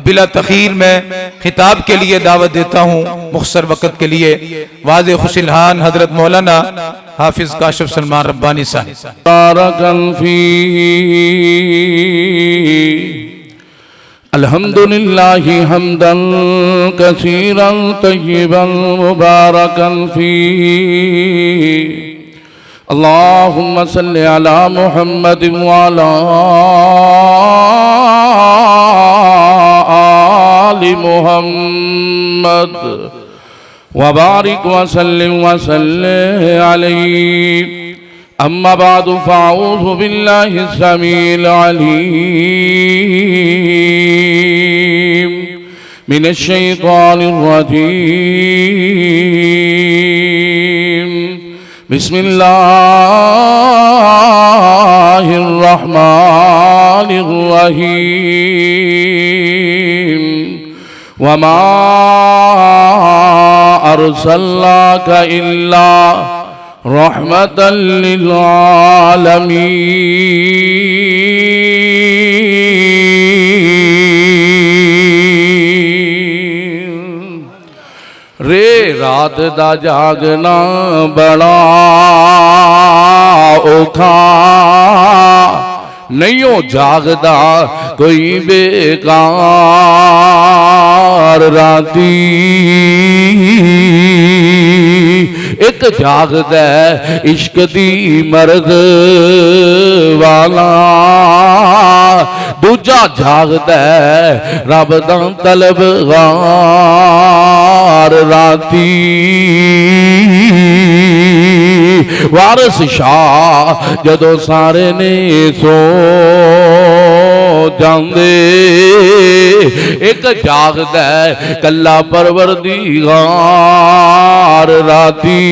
बिला तखीर में खिताब के लिए दावत देता हूँ मुख्तसर वक़्त के लिए। वाज़े खुशिलहान हजरत मौलाना हाफिज काशिफ सलमान रब्बानी साहब। अल्हम्दुलिल्लाहि हम्दन कसीरन तय्यिबन मुबारकन फी। अल्लाहुम्मा सल्लि अला मुहम्मद व अला आलि मुहम्मद व बारिक व सल्लिम अलैहि। अम्मा बादु फ़अऊज़ु बिल्लाहि समीइल अलीम मिनश शैतानिर रजीम। बिस्मिल्लाहिर रहमानिर रहीम। वमा अर्सलनाका इल्ला रहमतल लिल आलमीन। रे रात दा जागना बड़ा औखा, नहीं हो जागदा कोई बेकार राती। एक जागदा इश्क दी मर्द वाला, दूजा जागदा रब दा तलबगार राती। वारिस शाह जदों सारे ने सो जांदे, एक जागदा कल्ला परवरदिगार राती।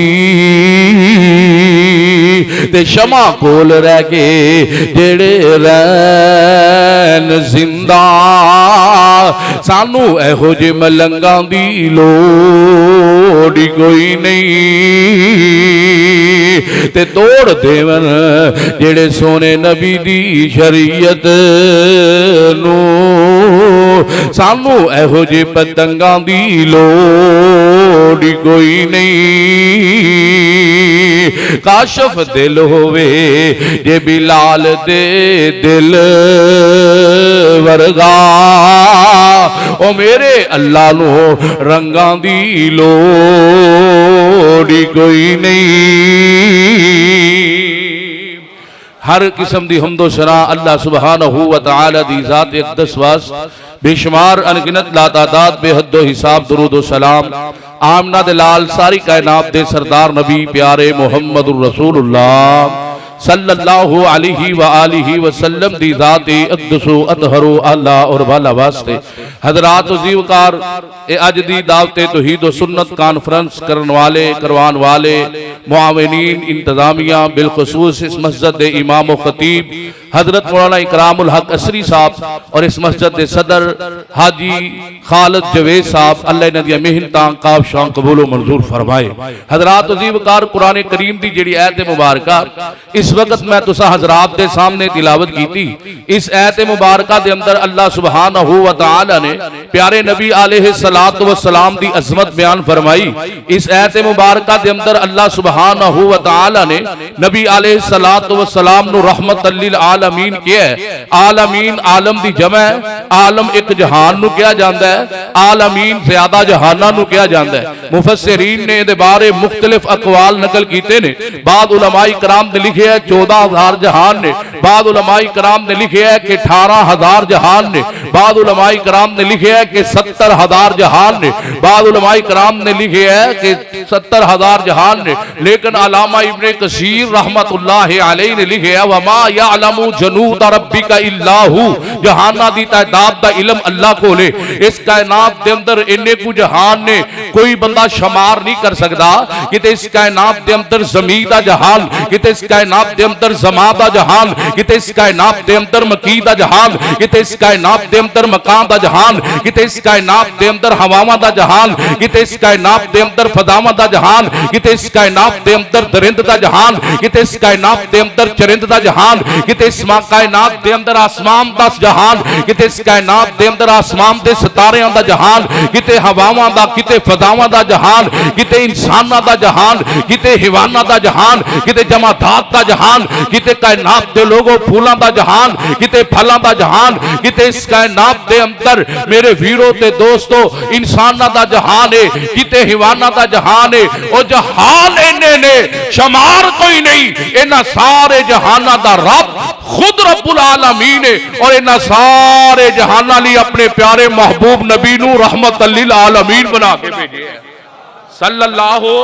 ते शमा कोल रह के जेड़े रैन जिंदा, सानू एहो जे मलंगां दी लोड़ कोई नहीं। ते तोड़ देवन जेड़े सोने नबी दी शरीयत नू, सानू एहो जे पतंगां दी लोड़ कोई नहीं। काशफ दिल होवे जे बिलाल दे दिल वर्गा, ओ मेरे अल्लाह नो रंगां दी लोड़ कोई नहीं। हर किस्म दी हमदो शरा अल्लाह सुब्हानहू व तआला दी ज़ात अक़दस वास्ते बेशुमार अनगिनत लातादाद बेहद हिसाब दुरूद व सलाम आमना दे लाल सारी कायनात दे सरदार नबी प्यारे मुहम्मदुर रसूलुल्लाह सल्लल्लाहु अलैहि व आलिहि वसल्लम दी ज़ात अक़दस अतहरु अल्लाह और वाला वास्ते। हजरात वज़ीवकार अज दी दावत तौहीद व सुन्नत कॉन्फ्रेंस करने वाले करवान वाले मुआविनीन इंतजामिया बिलखुसूस इस मस्जिद दे इमाम व खतीब हजरत मौलाना इकरामुल हक असरी साहब और इस मस्जिद के सदर हाजी खालिद जवेद साहब, अल्लाह इन्हां दी मेहनतां काबशां कबूल मंजूर फरमाए। हजरात वज़ीवकार कुरान करीम की जिहड़ी आयत मुबारका इस वक्त मैं तुसा हजरात के सामने तिलावत की थी, इस आयत मुबारका के अंदर अल्लाह सुब्हानहू व तआला ने प्यारे नबी अलैहिस्सलातु वस्सलाम दी अज़मत बयान फरमाई। इस आयत मुबारका के अंदर अल्लाह सुब्हानहू व तआला ने नबी अलैहिस्सलातु वस्सलाम नु रहमतल लिल आलमीन किया है। आलमीन आलम दी जमा है, आलम एक जहान नु किया जाता है, आलमीन ज़्यादा जहाना नु किया जाता है। मुफस्सिरीन ने इहदे बारे मुख्तलिफ अकवाल नकल कीते ने। बाद उलमाए कराम ने लिखे है 14,000 जहान ने, बाद उलमाए कराम ने लिखे है कि 18,000 जहान ने, बाद उलमाए कराम ने लिखे है कि 70,000 जहान ने, बाद उलमाए कराम ने लिखे है कि 70,000 जहान ने। लेकिन अल्लामा इब्ने कसीर रहमतुल्लाहि अलैहि ने लिखे है वमा यअलमु जुनूद रब्बिका इल्ला हु, जहाना दी तादाद दा इल्म अल्लाह को ले। इस कायनात दे अंदर इन्ने कु जहान ने, कोई बंदा शुमार नहीं कर सकता। किते इस कायनात के अंदर ज़मीन दा जहान, किते इस कायनात के अंदर ज़मा दा जहान, किते इस कायनात के अंदर मकी दा जहान, किते इस कायनात के अंदर मकान दा जहान, किते इस कायनात के अंदर हवावां दा जहान, किते इस कायनात के अंदर फदावां दा जहान, किते इस कायनात के अंदर दरिंद दा जहान, किते इस कायनात के अंदर चरिंद दा जहान, किते इस कायनात के अंदर आसमान दा जहान, किते इस कायनात के अंदर आसमान दे सितारियां दा जहान, किते हवावां दा, किते फदावां दा जहान, किते इंसानां दा जहान, किते हिवाना दा जहान, किते जमादात दा जहान, किते कायनात दे लोगों फूलां दा जहान, किते फलां दा जहान, किते इस कायनात दे अंदर मेरे वीरों ते दोस्तों इंसानां दा जहान है, किते हिवाना दा जहान है। ओ जहान इन्ने ने शुमार कोई नहीं, इन्हां सारे जहानां दा रब खुद रब्बुल आलमीन है और इन्हां सारे जहानां लई अपने प्यारे महबूब नबी नू रहमतल लिल आलमीन बना के भेजे है सल्लल्लाहु।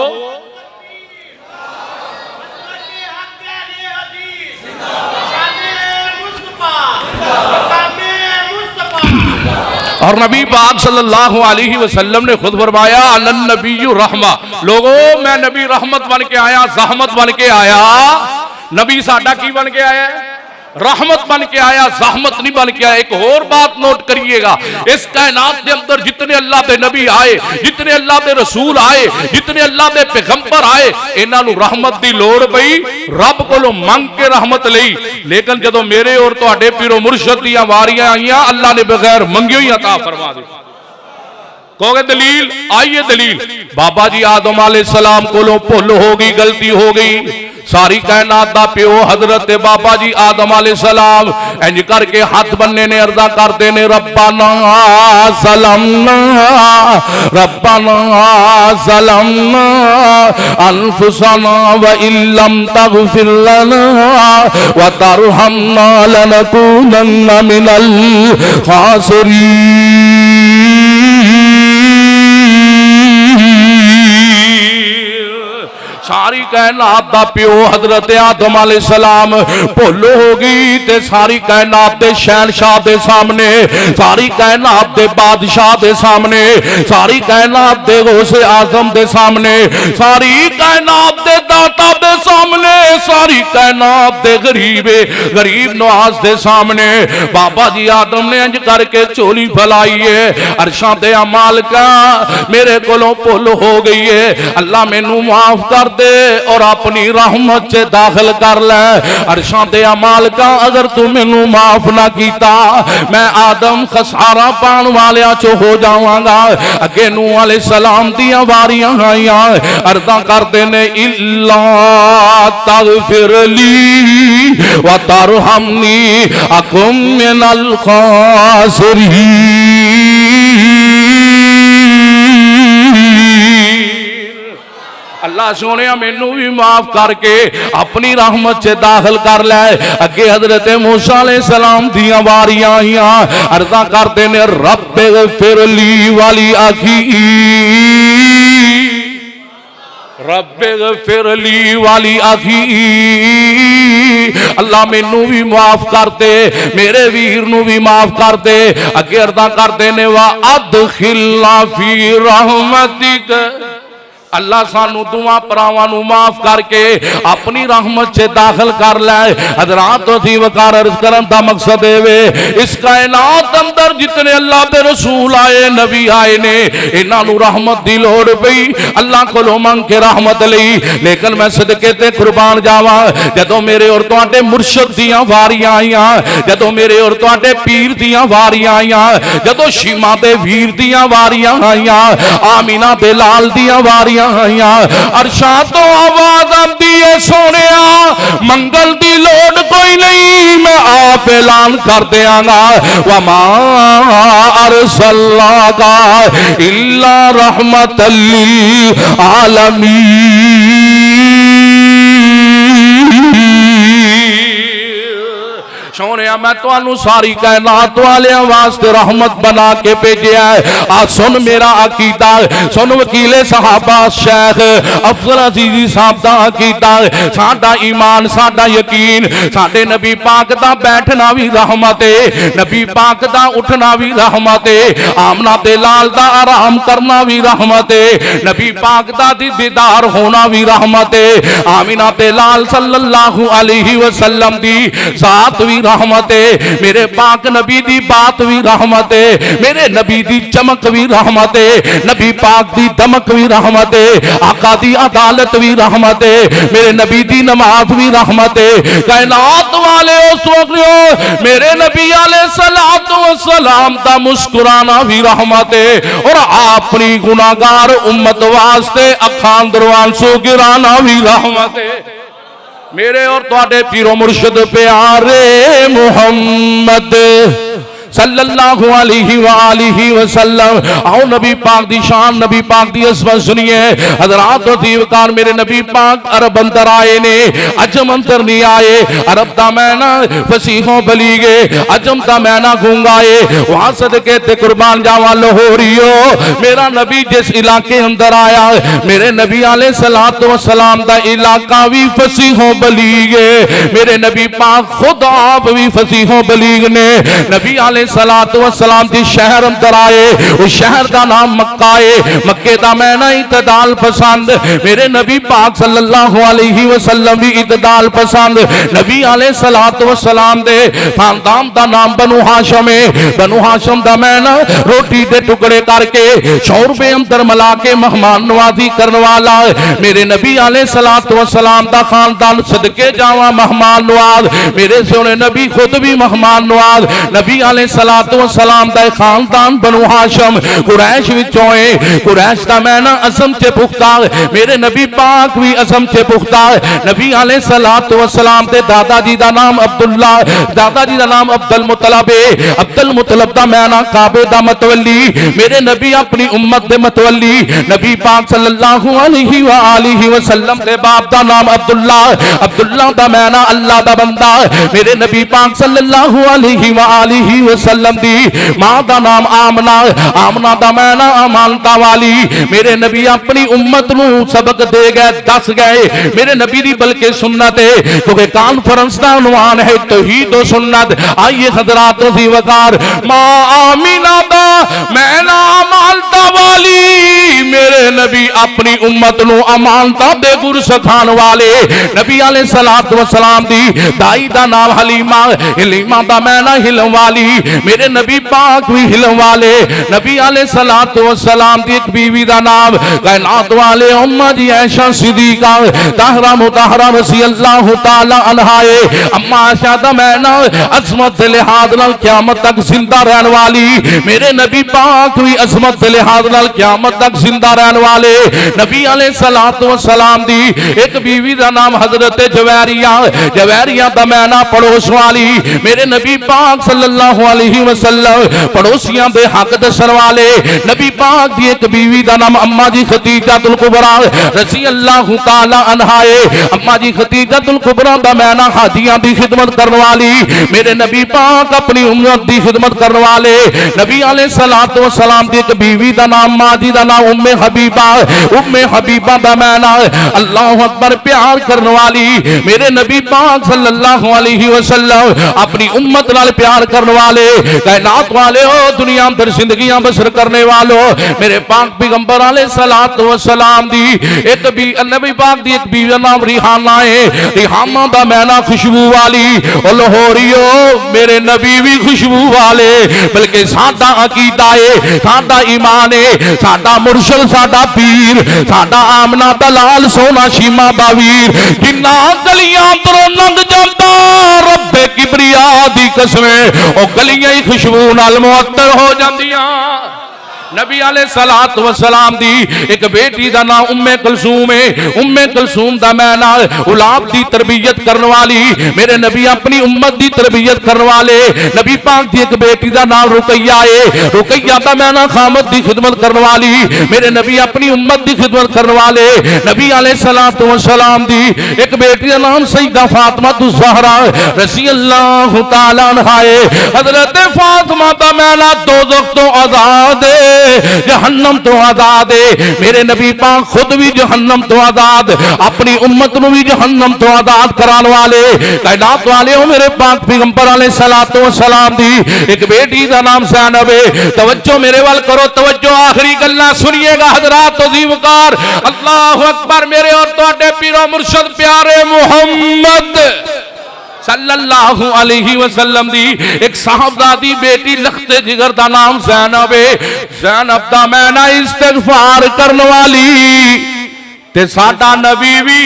और नबी पाक सल्लल्लाहु अलैहि वसल्लम ने खुद फरमाया अलन नबीयु रहमा, लोगों मैं नबी रहमत बन के आया, ज़हमत बन के आया। नबी साडा की बन के आया? रहमत बन के आया, ज़हमत नहीं बन के आया। एक और बात नोट करिएगा, इस कायनात के अंदर जितने अल्लाह के नबी आए, जितने अल्लाह के रसूल आए, जितने अल्लाह के पैगंबर आए, इन्हां नूं रहमत की लोड़ पई, रब कोलों मंग के रहमत लई। लेकिन जदों मेरे और तुहाडे पीरो मुर्शद दीयां वारियां आईयां, अल्लाह ने बगैर मंगियो ही अता फरमा दी। कहोगे दलील? आइए दलील। बाबा जी आदम अलैहिस्सलाम कोलों भुल हो गई, गलती हो गई। सारी कायनात दा प्यो हजरत बाबा जी आदम अलैहिस्सलाम इंज करके हाथ बन्ने ने अर्जा करते ने रब्बाना ज़लमना, रब्बाना ज़लमना अनफुसना व इल्लम तगफिर लना व तरहमना लनकूनन्ना मिनल खासिरीन। सारी कायनात दा प्यो हजरत आदम अलैहिस्सलाम भुल हो गई ते सारी कायनात दे शहनशाह दे सामने, सारी कायनात दे बादशाह दे सामने, सारी कायनात दे गौसे आजम दे सामने, सारी कायनात दे दाता दे सामने, सारी कायनात दे गरीब नवाज दे सामने बाबा जी आदम ने इंज करके चोली फैलाई है, अरशां दे मालिका मेरे कोलों भुल हो गई है, अल्लाह मैनू माफ कर दे और अपनी रहमत च दाखिल कर ले। अरशां दे मालिका अगर तू मैनू माफ ना कीता मैं आदम खसारा पाण वालियां चो हो जावांगा। अगे नूह अलैहिस्सलाम दियां वारियां आईयां, अर्ज़ां करदे ने इल्ला तगफिर ली व तरहमनी अकुम मिनल खासिरीन। अल्लाह सोने मैनू भी माफ करके अपनी रहमत से दाखिल कर लै। अगे हजरत मूसा अलैहिस्सलाम दियां वारियां आईयां, अर्ज़ां करदे ने रब्बे ग़फिरली वाली आखी, रब्बे ग़फिरली वाली आखी, अल्लाह मैनू भी माफ कर दे, मेरे वीर नू भी माफ कर दे। अगे अर्ज़ां करदे ने वा अदखिलना फी रहमतिक, अल्लाह सानू दुआ परावां नू माफ करके अपनी रहमत से दाखिल कर लै। हज़रात थी वकार अर्ज करन दा मकसद वे, इस कायनात अंदर जितने अल्लाह दे रसूल आए, नबी आए ने, इन्हां नू रहमत दी लोड़ पई, अल्लाह कोलों मंग के रहमत लई। लेकिन मैं सदके ते कुर्बान जावां, जदों मेरे और तुहाडे मुर्शद दियां वारियां आईयां, जदों मेरे और तुहाडे पीर दियां वारियां आईयां, जदों शीमा दे वीर दियां वारियां आईयां, आमीना दे लाल दियां वारियां अरशा तो आवाज आती है सोनिया मंगल की लोड़ कोई नहीं, मैं आप ऐलान कर देंगा वमा अरसलनाका इल्ला रहमतल लिल आलमीन। सोने मैं तुहानू सारी कायनात वालियां वास्ते रहमत बना के भेजिया है। आ सुन मेरा अकीदा, सुन वकीले सहाबा शेख अफजल अजीजी साहब दा अकीदा, साडा ईमान साडा यकीन, साडे नबी पाक दा बैठना भी रहमत है, नबी पाक दा उठना भी रहमत है, आमना ते लाल दा आराम करना भी रहमत है, नबी पाक दा दीदार होना भी रहमत है, आमिना ते लाल सल्लल्लाहु अलैहि वसल्लम दी जात भी रहमत है, मेरे पाक नबी दी बात भी रहमत है, मेरे नबी दी चमक भी रहमत है, नबी पाक दी दमक भी रहमत है, आका दी अदालत भी रहमत है, मेरे नबी दी नमाज भी रहमत है। कायनात वाले सोचो मेरे नबी अलैहि सलातो व सलाम दा मुस्कुराना भी रहमत है, और अपनी गुनाहगार उम्मत वास्ते अखां दरवान सो गिराना भी रहमत है। मेरे और तुहाडे पीरो मुर्शिद प्यारे मुहम्मद सल्लल्लाहु अलैहि वालिहि वसल्लम। आओ नबी पाक दी शान, नबी पाक दी अज़मत सुनिए। हज़रात व दीवकार मेरे नबी पाक अरब अंदर आए ने, अजम अंदर नहीं आए। अरब दा मैना फसीहों बलीगे, अजम दा मैना गूंगाए। वहां सदके ते कुर्बान जावा लाहौरियो, मेरा नबी जिस इलाके अंदर आया, मेरे नबी अलैहि सलातो व सलाम दा इलाका भी फसीहों बलीगे। मेरे नबी पाक खुद आप भी फसीहों बलीग ने। नबी सलातो व सलाम दी शहर अंदर आए, उस शहर का नाम मक्का है। मक्के दा मैना इतदाल पसंद, मेरे नबी पाक सल्लल्लाहु अलैहि वसल्लम भी इतदाल पसंद। नबी अलैहि सलातो व सलाम दे खानदान दा नाम बनु हाशम है। बनु हाशम दा मैना रोटी दे टुकड़े करके शौरबे अंदर मिला के मेहमान नवाजी करने वाला। मेरे नबी अलैहि सलातो व सलाम दा खानदान सदके जावा मेहमान नवाज। मेरे सोने नबी खुद भी मेहमान नवाज। नबी अलैहि सलातो व सलाम दा खानदान बनु हाशम कुरैश विचों है। कुरैश दा मैना असम च पुख्ता, मेरे नबी पाक भी असम च पुख्ता। नबी अलैहि सलातो व सलाम दे दादा जी दा नाम अब्दुल्ला, दादा जी दा नाम अब्दुल मुतलब है। अब्दुल मुतलब दा मैना काबे दा मतवली, मेरे नबी अपनी उम्मत दे मतवली। नबी पाक सल्लल्लाहु अलैहि व आलिहि वसल्लम दे बाप दा नाम अब्दुल्ला, अब्दुल्ला दा मैना अल्लाह दा बंदा। मेरे नबी पाक सल्लल्लाहु अलैहि व आलिहि वसल्लम दी मां दा नाम आमना, आमना दा मैना अमानता वाली। मेरे नबी अपनी उम्मत नू सबक दे गए, दस गए। मेरे नबी दी बल्कि सुन्नत है, क्योंकि कॉन्फ्रेंस दा उन्वान है तौहीद व सुन्नत। आइए हजरात दी वकार, मां आमिना दा मैना अमानता वाली। मेरे नबी अपनी उम्मत नू अमानता दे गुर सिखाण वाले। नबी अलैहि सलातो व सलाम दी दाई दा नाम हलीमा, हलीमा दा मैना हिलम वाली। मेरे नबी पाक भी हिलम वाले। नबी अलैहि सलातो व सलाम दी एक बीवी दा नाम कायनात वाले अम्मा जी ऐशा सिद्दीका ताहरा मुताहरा रज़ी अल्लाह तआला अन्हा। अम्मा आयशा दा मैना अज़मत दे लिहाज नाल क़यामत तक जिंदा रहने वाली। मेरे नबी पाक भी अज़मत दे लिहाज नाल क़यामत तक जिंदा रहने वाले। नबी अलैहि सलातो व सलाम दी एक बीवी दा नाम हजरत जवैरिया, जवैरिया दा मैना पड़ोस वाली। मेरे नबी पाक सल्लल्लाहु अलैहि वसल्लम पड़ोसियों दे हक दसन वाले। नबी पाक दी एक बीवी दा नाम अम्मा जी खदीजातुल कुबरा रज़ी अल्लाह तआला अन्हा। अम्मा जी खदीजातुल कुबरा दा मैना हाजियां दी खिदमत करने वाली। मेरे नबी पाक अपनी उम्मत दी खिदमत करने वाले। नबी अलैहि सलातो व सलाम दी एक बीवी दा नाम मां जी दा नाम उम्मे हबीबा, उम्मे हबीबा दा मैना अल्लाहु अकबर प्यार करने वाली। मेरे नबी पाक सल्लल्लाहु अलैहि वसल्लम अपनी उम्मत नाल प्यार करने वाले। कायनात वाले हो, दुनिया अंदर जिंदगियां बसर करने वालों, मेरे पाक पैगंबर अलैहि सलातो व सलाम दी एक भी नबी पाक दी एक बीवी नाम रिहाना है। रिहाना दा मैना खुशबू वाली। और लाहौरियो मेरे नबी भी खुशबू वाले। बल्कि साडा अकीदा है, साडा ईमान है, साडा मुर्शद, साडा पीर, साडा आमना दा लाल सोना शीमा दा वीर जिन्ना गलियां अंदरों लंघ जाता रब्बे किबरिया दी कसम, ओ गलियां ही खुशबू नाल मुअत्तर हो जांदियां। नबी अलैहिस्सलातु वस्सलाम दी एक बेटी दा नाम उम्मे कुलसूम है। उम्मे कुलसूम दा मैं नाल औलाद दी तरबियत करने वाली, मेरे नबी अपनी उम्मत दी तरबियत करने वाले। नबी पाक दी एक बेटी दा नाम रुकैया है। रुकैया दा मैं ना खामद दी खिदमत करने वाली, मेरे नबी अपनी उम्मत दी खिदमत करने वाले। नबी अलैहिस्सलातु वस्सलाम दी एक बेटी दा नाम सैयदा फातिमा ज़हरा रज़ी अल्लाह तआला अन्हा है। हजरत फातिमा दा मैं ना दोज़ख तो आजाद है, जहन्नम तो आजाद है। मेरे नबी पाक खुद भी जहन्नम तो आजाद, अपनी उम्मत को भी जहन्नम तो आजाद कराने वाले कायनात वाले हो। मेरे पाक पैगंबर अलैहिस्सलातु वस्सलाम दी एक बेटी का नाम ज़ैनब है। तवज्जो मेरे वाल करो, तवज्जो आखिरी गल्ला सुनिएगा हजरात अज़ीमकार। अल्लाहु अकबर। मेरे और तुहाडे पीरो मुर्शद प्यारे मुहम्मद सल्लल्लाहु अलैहि वसल्लम दी एक साहबजादी बेटी लखते जिगर दा नाम ज़ैनब है। ज़ैनब दा मैं ना इस्तिग़फ़ार करने वाली ते साडा नबी भी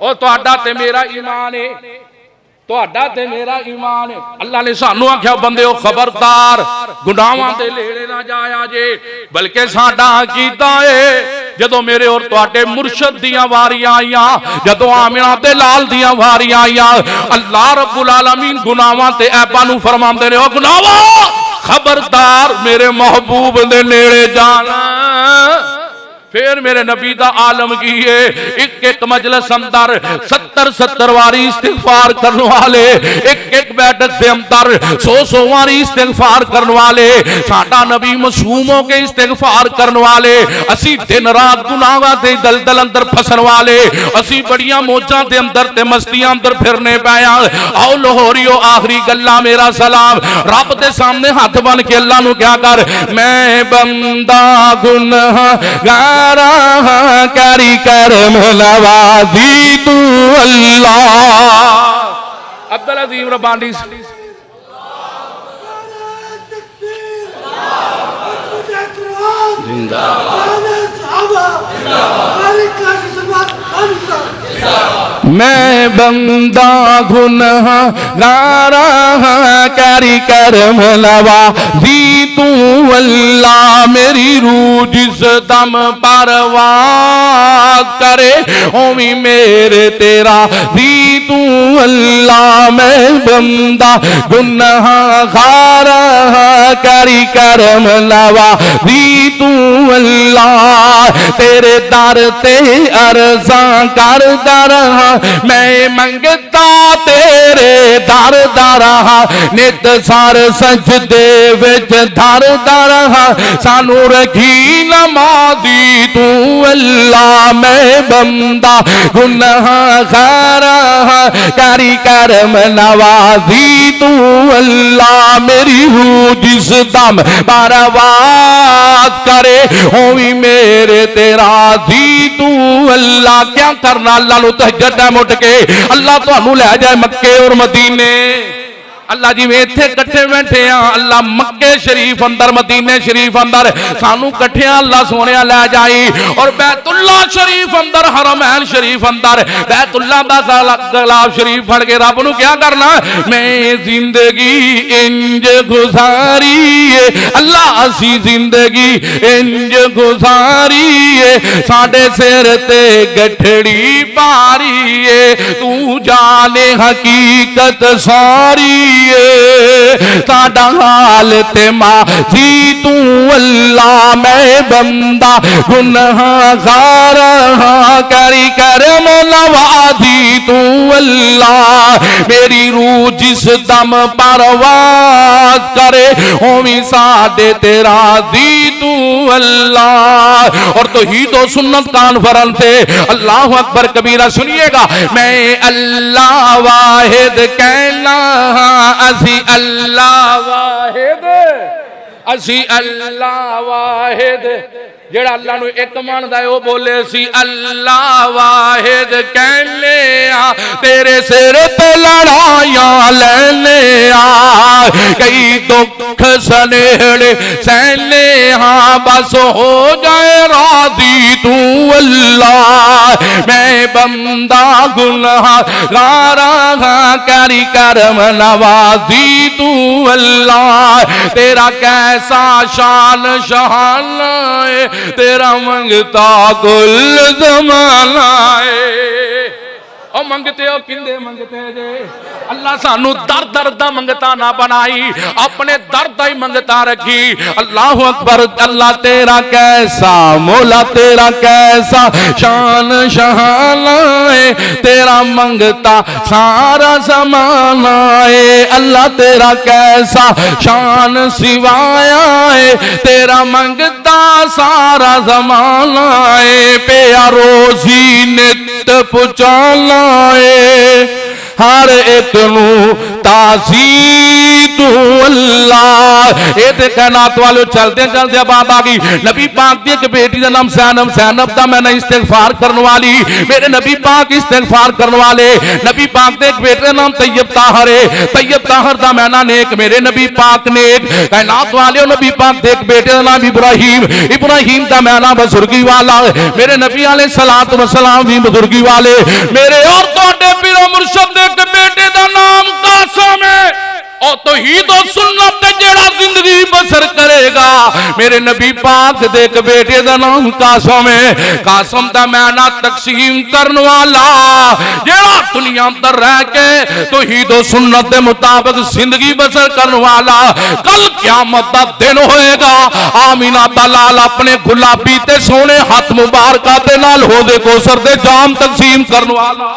ओ तुहाडा ते मेरा ईमान है, तुहाडा ते मेरा ईमान है। अल्लाह ने सानू आख्या बंदेओ खबरदार गुनाहां ते लेड़े ना जाया जे, बल्कि साडा अकीदा है जदों मेरे और तुहाडे मुर्शद दियां वारियां आईयां, जदों आमिना ते लाल दियां वारियां आईयां, अल्लाह रब्बुल आलमीन गुनाहां ते ऐबां नू फरमांदे ने ओ गुनाहां खबरदार मेरे महबूब दे नेड़े जाना। फिर मेरे नबी दा आलम की है एक एक मजलिस अंदर 70-70 वारी इस्तिग़फ़ार करने वाले, एक एक बैठक के अंदर 100-100 वारी इस्तिग़फ़ार करने वाले। साडा नबी मासूम हो के इस्तिग़फ़ार करने वाले, असी दिन रात गुनाहां दे दलदल अंदर फसन वाले, असी बड़ियां मौजां दे अंदर ते मस्तियां अंदर फिरने पाया। आओ लाहौरियो आखिरी गल्ला मेरा सलाम रब दे सामने हाथ बन के अल्लाह नू क्या कर, मैं बंदा गुनहगार करी करम नवाज़ी तू अल्लाह। अब्दुल अज़ीम रब्बानी मैं बंदा गुनहगार करी करम नवाज़ी तू अल्लाह। मेरी रूह जिस दम परवाज़ करे ओवी मेरे तेरा दी तू अल्लाह। मैं बंदा गुनहगार करी करम नवाज़ी तू अल्लाह। तेरे दर ते अर्ज़ा करदा रहा, मैं मंगता तेरे दर दा रहा, नित सार सजदे विच धरदा रहा, सानू रखी नमाज़ी तू अल्लाह। मैं बंदा गुनहगार करी करम नवाज़ी तू अल्लाह। मेरी रूह जिस दम परवाज़ करे ओवी मेरे तेरा दी तू अल्लाह। क्या करना अल्लाह नू तहज्जुद टाइम उठ के अल्लाह तुहानू लै जाए मक्के और मदीने। अल्लाह जी में इत्थे कट्ठे बैठे हैं, अल्लाह मक्के शरीफ अंदर मदीने शरीफ अंदर सानू कट्ठे अल्लाह सोने लै जाई, और बैतुल्ला शरीफ अंदर हरमैन शरीफ अंदर बैतुल्ला दा गलाब शरीफ फड़ के रब नू क्या करना, मैं जिंदगी इंज गुजारी है अल्लाह, असी जिंदगी इंज गुजारी है, साडे सिर ते गठड़ी पारी है, तू जाने हकीकत सारी साडा हाल ते माज़ी तू अल्लाह। मैं बंदा गुनहगार करी करम नवाज़ी तू अल्लाह। मेरी रूह जिस दम परवाज़ करे ओवी साडे तेरा दी तू अल्लाह। और तो ही तो सुन्नत कॉन्फ्रेंस से अल्लाह अकबर कबीरा सुनिएगा। मैं अल्लाह वाहिद कहना, असी अल्लाह वाहिद, असी अल्लाह वाहिद जेड़ा अल्लाह नू एक मानदा है वो बोले सी अल्लाह वाहिद कहने आ, तेरे सिर ते लड़ाइयां लेने आ, कई दुख सनेड़े सहने हाँ, बस हो जाए राजी तू अल्लाह। मैं बंदा गुनहगार करी करम नवाज़ी तू अल्लाह। तेरा कह कैसा शान शहाना है, तेरा मंगता कुल जमाना है। ओ मंगते हो किंदे मंगते जे, अल्लाह सानू दर दर दा मंगता ना बनाई, अपने दर दा ही मंगता रखी। अल्लाह अकबर। अल्लाह तेरा कैसा मौला तेरा कैसा शान शहाना है, तेरा मंगता सारा जमाना है। अल्लाह तेरा कैसा शान सिवाया है, तेरा मंगता सारा जमाना है। प्यारोजी नित पुचाना हर एक नू ताज़ी तू अल्लाह। ये ते कायनात वाले चलते चलते बात आ गई। नबी पाक दी एक बेटी का नाम ज़ैनब, ज़ैनब दा मैंने इस्तिग़फ़ार करने वाली, मेरे नबी पाक इस्तिग़फ़ार करने वाले। नबी पाक दे एक बेटे का नाम तैयब ताहर है, तैयब ताहर दा मैना नेक, मेरे नबी पाक नेक। कायनात वाले नबी पाक दे एक बेटे का नाम इब्राहिम, इब्राहिम दा मैना बुजुर्गी वाला, मेरे नबी अलैहि सलातो व सलाम भी बुजुर्गी वाले। मेरे और तोड़े पीरो मुर्शद दे एक बेटे का नाम कासिम है। और तौहीद और सुन्नत ते जेड़ा जिंदगी बसर करेगा, मेरे नबी पाक दे एक बेटे का नाम कासिम है। कासिम दा मैना तकसीम करने वाला, जेड़ा दुनिया अंदर रह के तौहीद और सुन्नत के मुताबिक जिंदगी बसर करने वाला, कल क़यामत दा दिन होएगा। आमीना दा लाल अपने गुलाबी ते सोने हाथ मुबारका दे नाल होदे कोसर दे जाम तकसीम करने वाला।